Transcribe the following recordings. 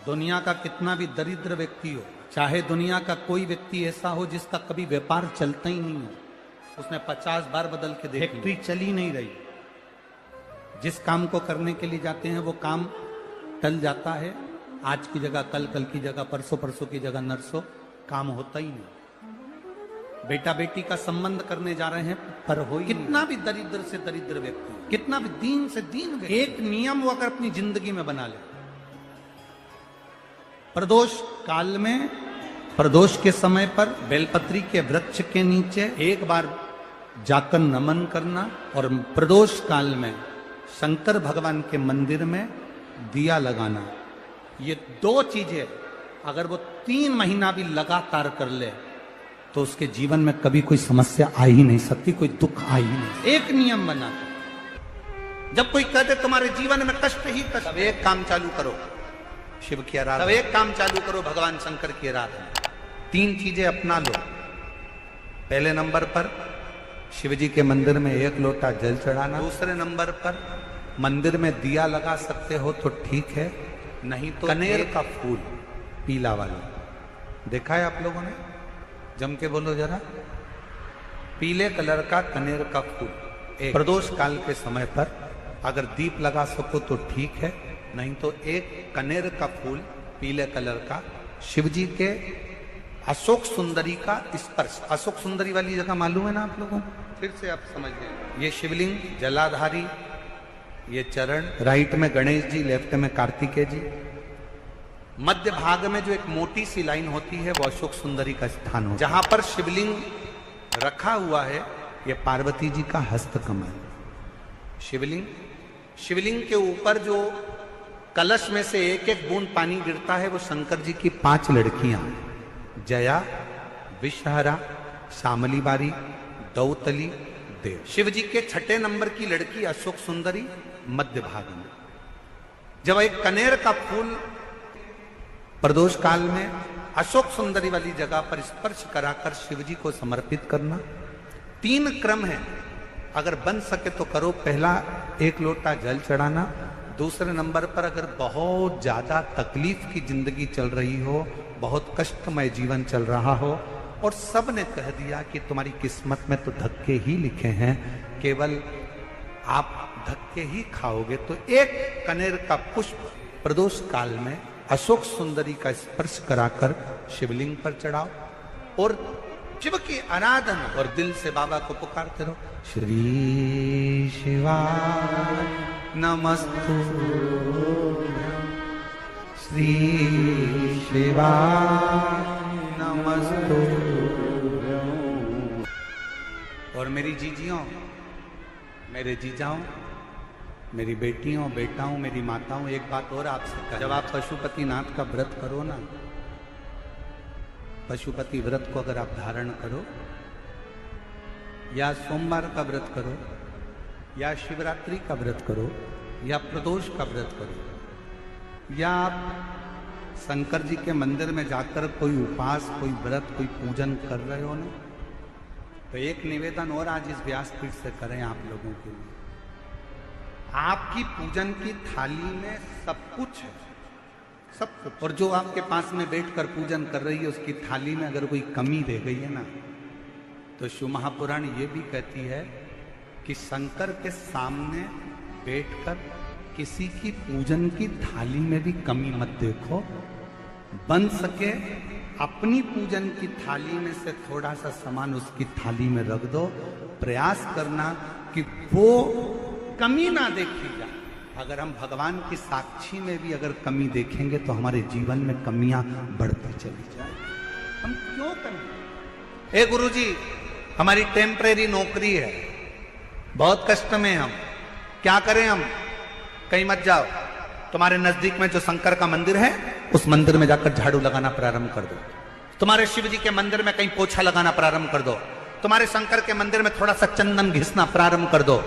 दुनिया का कितना भी दरिद्र व्यक्ति हो, चाहे दुनिया का कोई व्यक्ति ऐसा हो जिसका कभी व्यापार चलता ही नहीं हो, उसने 50 बार बदल के देख, फैक्ट्री चली नहीं रही, जिस काम को करने के लिए जाते हैं वो काम टल जाता है, आज की जगह कल, कल की जगह परसों, परसों की जगह नरसों, काम होता ही नहीं। बेटा बेटी का संबंध करने जा रहे हैं पर हो, कितना भी दरिद्र से दरिद्र व्यक्ति, कितना भी दीन से दीन व्यक्ति, एक नियम वो अगर अपनी जिंदगी में बना ले, प्रदोष काल में, प्रदोष के समय पर बेलपत्री के वृक्ष के नीचे एक बार जाकर नमन करना, और प्रदोष काल में शंकर भगवान के मंदिर में दिया लगाना, ये दो चीजें अगर वो 3 महीना भी लगातार कर ले तो उसके जीवन में कभी कोई समस्या आ ही नहीं सकती, कोई दुख आ ही नहीं। एक नियम बना, जब कोई कहते तुम्हारे जीवन में कष्ट ही कष्ट, तब एक काम चालू करो, शिव की आराधना, तब एक काम चालू करो, भगवान शंकर की आराधना। 3 चीजें अपना लो। पहले नंबर पर शिव जी के मंदिर में 1 लोटा जल चढ़ाना, दूसरे नंबर पर मंदिर में दिया लगा सकते हो तो ठीक है, नहीं तो कनेर का फूल पीला वाला, देखा है आप लोगों ने? जम के बोलो जरा, पीले कलर का कनेर का फूल प्रदोष काल के समय पर अगर दीप लगा सको तो ठीक है, नहीं तो एक कनेर का फूल पीले कलर का, शिव जी के अशोक सुंदरी का स्पर्श, अशोक सुंदरी वाली जगह मालूम है ना आप लोगों को? फिर से आप समझ लें, ये शिवलिंग जलाधारी, ये चरण, राइट में गणेश जी, लेफ्ट में कार्तिकेय जी, मध्य भाग में जो एक मोटी सी लाइन होती है वो अशोक सुंदरी का स्थान हो, जहां पर शिवलिंग रखा हुआ है ये पार्वती जी का हस्त कमल। शिवलिंग के ऊपर जो कलश में से एक एक बूंद पानी गिरता है वो शंकर जी की 5 लड़कियां, जया, विषहरा, शामली बारी, दौतली, देव। शिव जी के 6ठे नंबर की लड़की अशोक सुंदरी मध्य भाग में। जब एक कनेर का फूल प्रदोष काल में अशोक सुंदरी वाली जगह पर स्पर्श कराकर शिव जी को समर्पित करना, 3 क्रम है, अगर बन सके तो करो। पहला 1 लोटा जल चढ़ाना, दूसरे नंबर पर अगर बहुत ज्यादा तकलीफ की जिंदगी चल रही हो, बहुत कष्टमय जीवन चल रहा हो और सब ने कह दिया कि तुम्हारी किस्मत में तो धक्के ही लिखे हैं, केवल आप धक्के ही खाओगे, तो 1 कनेर का पुष्प प्रदोष काल में अशोक सुंदरी का स्पर्श कराकर शिवलिंग पर चढ़ाओ और शिव की आराधना और दिल से बाबा को पुकारते रहो, श्री शिवाय नमस्तु, श्री शिवाय नमस्तु। और मेरी जीजियों, मेरे जीजाओं, मेरी बेटियों, बेटाओं, मेरी माताओं, एक बात और आपसे, जब आप पशुपतिनाथ का व्रत करो ना, पशुपति व्रत को अगर आप धारण करो, या सोमवार का व्रत करो, या शिवरात्रि का व्रत करो, या प्रदोष का व्रत करो, या आप शंकर जी के मंदिर में जाकर कोई उपास, कोई व्रत, कोई पूजन कर रहे हो ना, तो एक निवेदन और आज इस व्यासपीठ से करें आप लोगों के लिए, आपकी पूजन की थाली में सब कुछ है, सब कुछ, और जो आपके पास में बैठकर पूजन कर रही है उसकी थाली में अगर कोई कमी रह गई है ना, तो शिव महापुराण ये भी कहती है कि शंकर के सामने बैठकर किसी की पूजन की थाली में भी कमी मत देखो, बन सके अपनी पूजन की थाली में से थोड़ा सा सामान उसकी थाली में रख दो, प्रयास करना कि वो कमी ना देखी जाए। अगर हम भगवान की साक्षी में भी अगर कमी देखेंगे तो हमारे जीवन में कमियां बढ़ती चली जाए। हम क्यों करें? ए गुरुजी, हमारी टेम्परेरी नौकरी है, बहुत कष्ट में हम, क्या करें हम? कहीं मत जाओ, तुम्हारे नजदीक में जो शंकर का मंदिर है उस मंदिर में जाकर झाड़ू लगाना प्रारंभ कर दो, तुम्हारे शिव जी के मंदिर में कहीं पोछा लगाना प्रारंभ कर दो, तुम्हारे शंकर के मंदिर में थोड़ा सा चंदन घिसना प्रारंभ कर दो।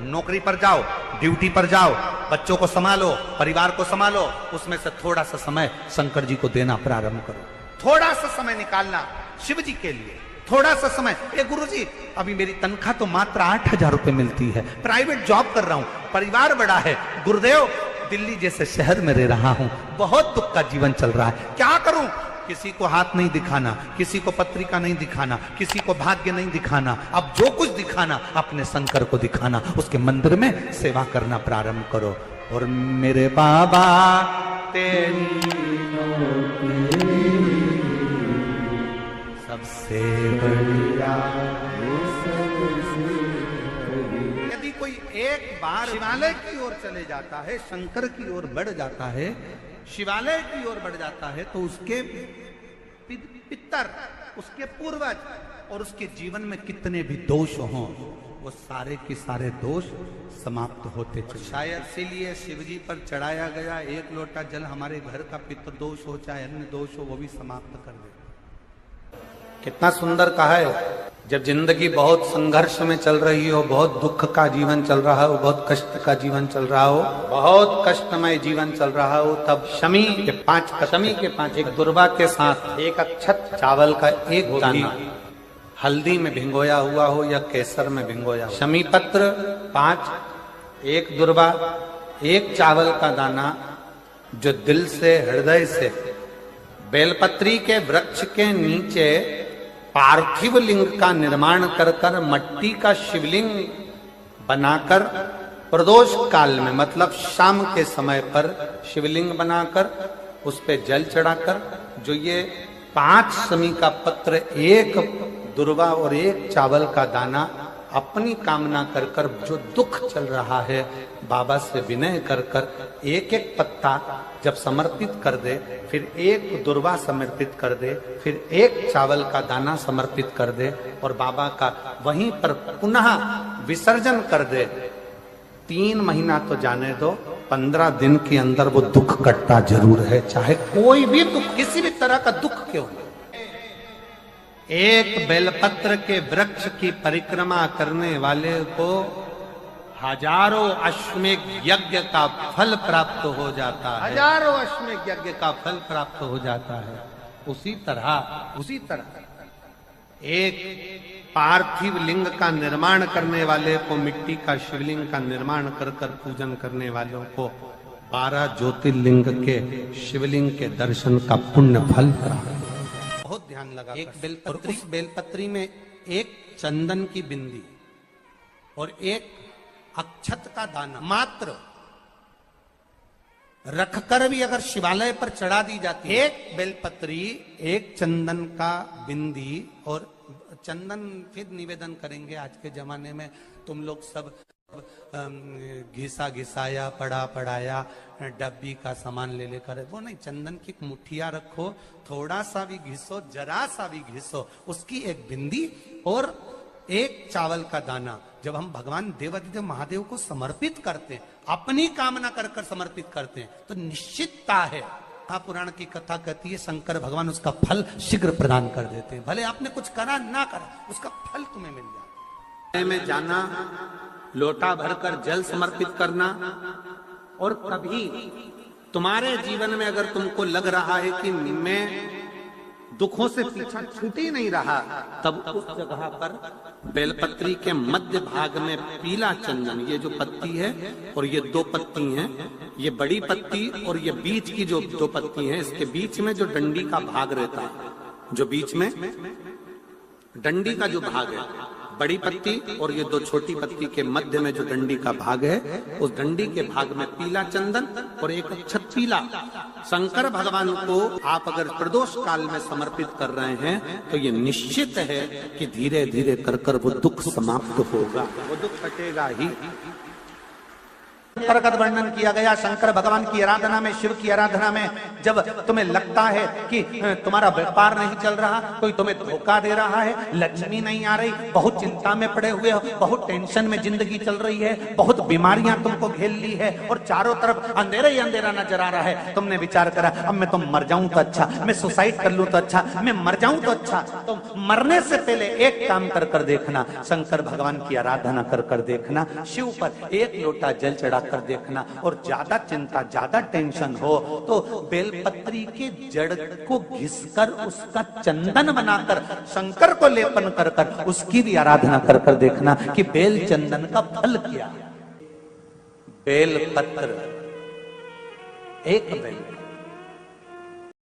नौकरी पर जाओ, ड्यूटी पर जाओ, बच्चों को संभालो, परिवार को संभालो, उसमें से थोड़ा सा समय शंकर जी को देना प्रारंभ करो, थोड़ा सा समय निकालना शिव जी के लिए, थोड़ा सा समय। ए गुरुजी, अभी मेरी तनख्वाह तो मात्र 8,000 रुपए मिलती है, प्राइवेट जॉब कर रहा हूं, परिवार बड़ा है, गुरुदेव दिल्ली जैसे शहर में रह रहा हूं, बहुत दुख का जीवन चल रहा है, क्या करूं? किसी को हाथ नहीं दिखाना, किसी को पत्रिका नहीं दिखाना, किसी को भाग्य नहीं दिखाना, अब जो कुछ दिखाना अपने शंकर को दिखाना, उसके मंदिर में सेवा करना प्रारंभ करो। और मेरे बाबा तेरी सबसे बढ़िया। यदि कोई एक बार शिवालय की ओर चले जाता है, शंकर की ओर बढ़ जाता है, शिवालय की ओर बढ़ जाता है, तो उसके पितर, उसके पूर्वज और उसके जीवन में कितने भी दोष हों, वो सारे के सारे दोष समाप्त होते चले। शायद इसीलिए शिव जी पर चढ़ाया गया एक लोटा जल हमारे घर का पितृ दोष हो चाहे अन्य दोष हो, वो भी समाप्त कर दे। कितना सुंदर कहा है। जब जिंदगी बहुत संघर्ष में चल रही हो, बहुत दुख का जीवन चल रहा हो, बहुत कष्ट का जीवन चल रहा हो, बहुत कष्टमय जीवन चल रहा हो, तब शमी के पांच एक दुर्वा के साथ एक अक्षत चावल का एक दाना हल्दी में भिंगोया हुआ हो या केसर में भिंगोया, शमी पत्र 5, एक दुर्वा, एक चावल का दाना, जो दिल से हृदय से बेलपत्री के वृक्ष के नीचे पार्थिव लिंग का निर्माण कर कर मट्टी का शिवलिंग बनाकर प्रदोष काल में, मतलब शाम के समय पर शिवलिंग बनाकर उस पे जल चढ़ाकर, जो ये 5 शमी का पत्र, एक दुर्वा और एक चावल का दाना, अपनी कामना कर कर जो दुख चल रहा है बाबा से विनय कर कर एक एक पत्ता जब समर्पित कर दे, फिर एक दुर्वा समर्पित कर दे, फिर एक चावल का दाना समर्पित कर दे और बाबा का वहीं पर पुनः विसर्जन कर दे, 3 महीना तो जाने दो, 15 दिन के अंदर वो दुख कटता जरूर है, चाहे कोई भी दुख, किसी भी तरह का दुख क्यों न। एक बेलपत्र के वृक्ष की परिक्रमा करने वाले को हजारों अश्वमेघ यज्ञ का फल प्राप्त हो जाता है, हजारों अश्वमेघ यज्ञ का फल प्राप्त हो जाता है। उसी तरह एक पार्थिव लिंग का निर्माण करने वाले को, मिट्टी का शिवलिंग का निर्माण कर कर पूजन करने वालों को 12 ज्योतिर्लिंग के शिवलिंग के दर्शन का पुण्य फल प्राप्त। बहुत ध्यान लगा। एक बेलपत्री, उस बेलपत्री में एक चंदन की बिंदी और एक अक्षत का दाना मात्र रखकर भी अगर शिवालय पर चढ़ा दी जाती, एक बेलपत्री, एक चंदन का बिंदी, और चंदन फिर निवेदन करेंगे। आज के जमाने में तुम लोग सब घिसा घिसाया, पड़ा पड़ाया, डब्बी का सामान ले लेकर, वो नहीं, चंदन की मुठिया रखो, थोड़ा सा भी घिसो, जरा सा भी घिसो, उसकी एक बिंदी और एक चावल का दाना, जब हम भगवान देवाधिदेव महादेव को समर्पित करते हैं, अपनी कामना कर कर समर्पित करते हैं, तो निश्चितता है, पुराण की कथा कहती है, शंकर भगवान उसका फल शीघ्र प्रदान कर देते हैं। भले आपने कुछ करा ना करा, उसका फल तुम्हें मिल जाए। में जाना, लोटा भरकर जल समर्पित करना, और कभी तुम्हारे जीवन में अगर तुमको लग रहा है कि मैं दुखों से पीछा छूट ही नहीं रहा, तब उस जगह पर बेलपत्री के मध्य भाग में पीला चंदन, ये जो पत्ती है और ये 2 पत्ती हैं, ये बड़ी पत्ती और ये बीच की जो 2 पत्ती हैं, इसके बीच में जो डंडी का भाग रहता है, जो बीच में डंडी का जो भाग है, बड़ी पत्ती और ये 2 छोटी पत्ती के मध्य में जो डंडी का भाग है, उस डंडी के भाग में पीला चंदन और एक अक्षत पीला, शंकर भगवान को आप अगर प्रदोष काल में समर्पित कर रहे हैं, तो ये निश्चित है कि धीरे धीरे कर कर वो दुख समाप्त होगा, वो दुख कटेगा ही। प्रगत वर्णन किया गया शंकर भगवान की आराधना में, शिव की आराधना में, जब तुम्हें लगता है कि तुम्हारा व्यापार नहीं चल रहा, कोई तुम्हें धोखा दे रहा है, लक्ष्मी नहीं आ रही, बहुत चिंता में पड़े हुए हो, बहुत टेंशन में जिंदगी चल रही है, बहुत बीमारियां तुमको घेर ली है और चारों तरफ अंधेरा ही अंधेरा नजर आ रहा है, तुमने विचार करा अब मैं तो मर जाऊं तो अच्छा, मैं सुसाइड कर लूं तो अच्छा, मैं मर जाऊं तो अच्छा, तो मरने से पहले एक काम कर कर देखना, शंकर भगवान की आराधना कर कर देखना, शिव पर एक लोटा जल चढ़ा कर देखना, और ज्यादा चिंता, ज्यादा टेंशन हो तो बेलपत्री के जड़ को घिसकर उसका चंदन बनाकर शंकर को लेपन कर कर उसकी भी आराधना कर कर देखना कि बेल चंदन का फल क्या। बेलपत्र एक अप्रैल